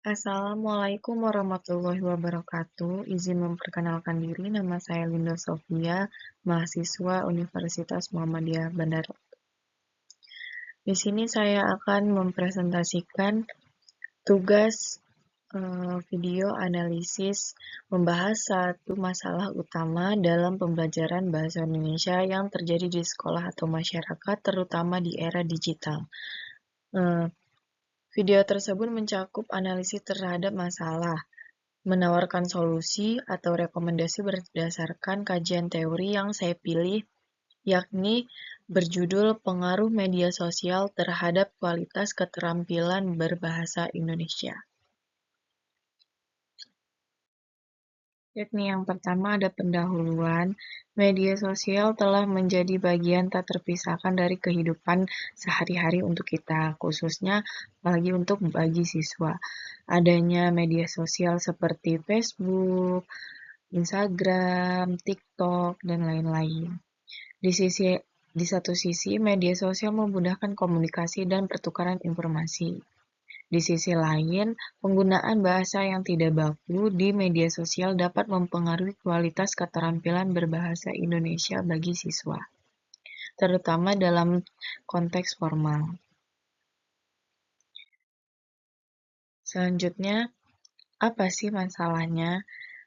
Assalamualaikum warahmatullahi wabarakatuh. Izin memperkenalkan diri, nama saya Linda Sofia, mahasiswa Universitas Muhammadiyah Bandar. Di sini saya akan mempresentasikan tugas video analisis membahas satu masalah utama dalam pembelajaran bahasa Indonesia yang terjadi di sekolah atau masyarakat, terutama di era digital. Video tersebut mencakup analisis terhadap masalah, menawarkan solusi atau rekomendasi berdasarkan kajian teori yang saya pilih, yakni berjudul Pengaruh Media Sosial Terhadap Kualitas Keterampilan Berbahasa Indonesia. Yakni yang pertama ada pendahuluan. Media sosial telah menjadi bagian tak terpisahkan dari kehidupan sehari-hari untuk kita, khususnya bagi siswa. Adanya media sosial seperti Facebook, Instagram, TikTok, dan lain-lain. Di satu sisi, media sosial memudahkan komunikasi dan pertukaran informasi. Di sisi lain, penggunaan bahasa yang tidak baku di media sosial dapat mempengaruhi kualitas keterampilan berbahasa Indonesia bagi siswa, terutama dalam konteks formal. Selanjutnya, apa sih masalahnya?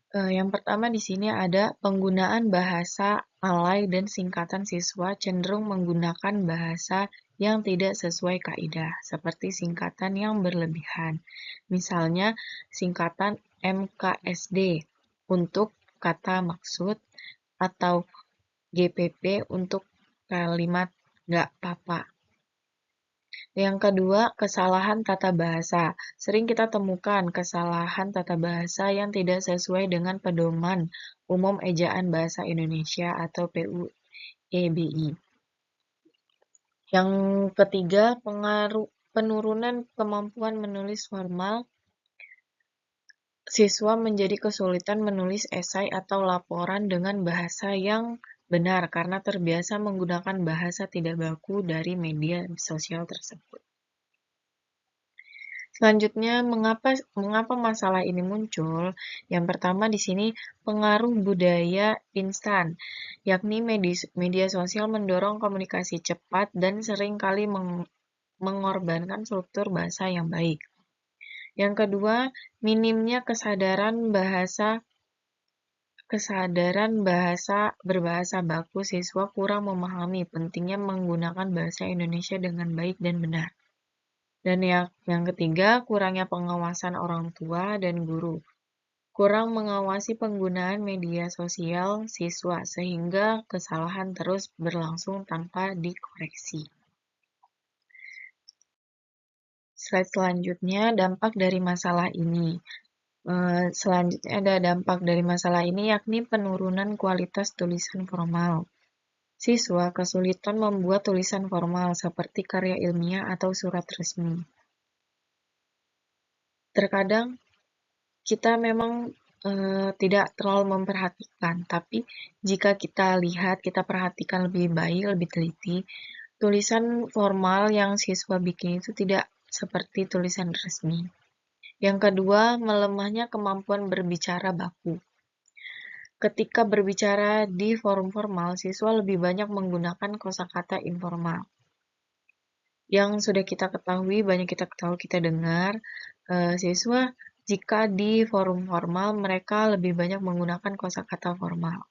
Yang pertama di sini ada penggunaan bahasa alay dan singkatan siswa cenderung menggunakan bahasa yang tidak sesuai kaidah, seperti singkatan yang berlebihan. Misalnya, singkatan MKSD untuk kata maksud atau GPP untuk kalimat nggak apa-apa. Yang kedua, kesalahan tata bahasa. Sering kita temukan kesalahan tata bahasa yang tidak sesuai dengan pedoman umum ejaan bahasa Indonesia atau PUEBI. Yang ketiga, penurunan kemampuan menulis formal. Siswa menjadi kesulitan menulis esai atau laporan dengan bahasa yang benar karena terbiasa menggunakan bahasa tidak baku dari media sosial tersebut. Selanjutnya, mengapa masalah ini muncul? Yang pertama di sini pengaruh budaya instan, yakni media sosial mendorong komunikasi cepat dan seringkali mengorbankan struktur bahasa yang baik. Yang kedua, minimnya kesadaran berbahasa baku, siswa kurang memahami pentingnya menggunakan bahasa Indonesia dengan baik dan benar. Dan yang ketiga, kurangnya pengawasan orang tua dan guru. Kurang mengawasi penggunaan media sosial siswa, sehingga kesalahan terus berlangsung tanpa dikoreksi. Slide selanjutnya, dampak dari masalah ini. Selanjutnya ada dampak dari masalah ini, yakni penurunan kualitas tulisan formal. Siswa kesulitan membuat tulisan formal seperti karya ilmiah atau surat resmi. Terkadang kita memang tidak terlalu memperhatikan, tapi jika kita lihat, kita perhatikan lebih baik, lebih teliti, tulisan formal yang siswa bikin itu tidak seperti tulisan resmi. Yang kedua, melemahnya kemampuan berbicara baku. Ketika berbicara di forum formal, siswa lebih banyak menggunakan kosakata informal. Yang sudah kita ketahui, banyak kita ketahui, kita dengar, siswa jika di forum formal mereka lebih banyak menggunakan kosakata formal.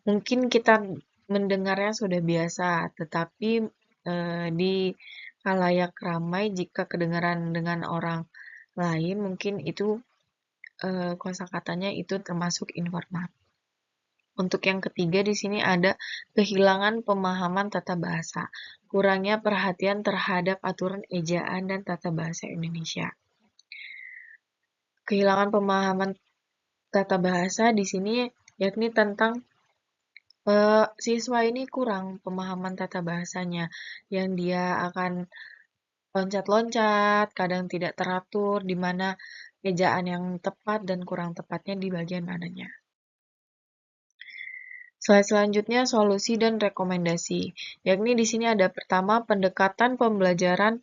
Mungkin kita mendengarnya sudah biasa, tetapi di khalayak ramai jika kedengaran dengan orang lain, mungkin itu kosakatanya itu termasuk informal. Untuk yang ketiga di sini ada kehilangan pemahaman tata bahasa, kurangnya perhatian terhadap aturan ejaan dan tata bahasa Indonesia. Kehilangan pemahaman tata bahasa di sini yakni tentang siswa ini kurang pemahaman tata bahasanya, yang dia akan loncat-loncat, kadang tidak teratur, di mana ejaan yang tepat dan kurang tepatnya di bagian mananya. Slide selanjutnya solusi dan rekomendasi, yakni di sini ada pertama pendekatan pembelajaran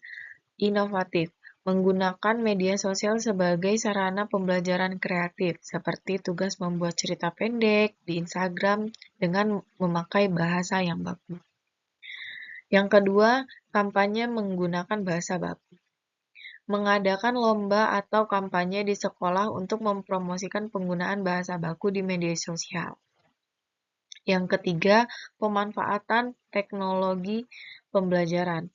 inovatif. Menggunakan media sosial sebagai sarana pembelajaran kreatif, seperti tugas membuat cerita pendek di Instagram dengan memakai bahasa yang baku. Yang kedua, kampanye menggunakan bahasa baku. Mengadakan lomba atau kampanye di sekolah untuk mempromosikan penggunaan bahasa baku di media sosial. Yang ketiga, pemanfaatan teknologi pembelajaran.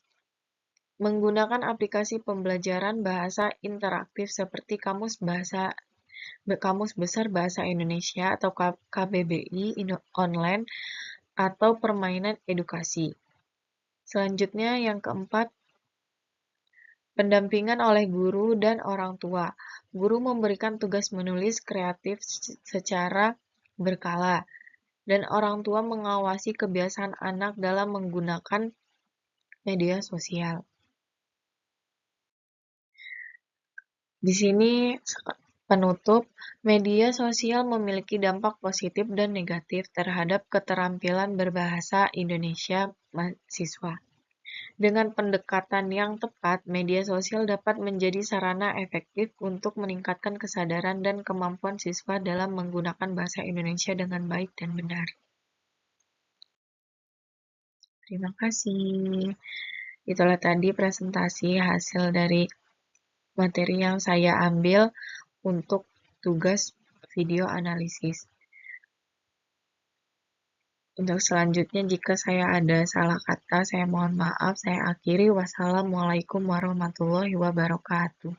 Menggunakan aplikasi pembelajaran bahasa interaktif seperti Kamus Besar Bahasa Indonesia atau KBBI online atau permainan edukasi. Selanjutnya yang keempat, pendampingan oleh guru dan orang tua. Guru memberikan tugas menulis kreatif secara berkala, dan orang tua mengawasi kebiasaan anak dalam menggunakan media sosial. Di sini penutup, media sosial memiliki dampak positif dan negatif terhadap keterampilan berbahasa Indonesia mahasiswa. Dengan pendekatan yang tepat, media sosial dapat menjadi sarana efektif untuk meningkatkan kesadaran dan kemampuan siswa dalam menggunakan bahasa Indonesia dengan baik dan benar. Terima kasih. Itulah tadi presentasi hasil dari materi yang saya ambil untuk tugas video analisis. Untuk selanjutnya, jika saya ada salah kata, saya mohon maaf. Saya akhiri. Wassalamualaikum warahmatullahi wabarakatuh.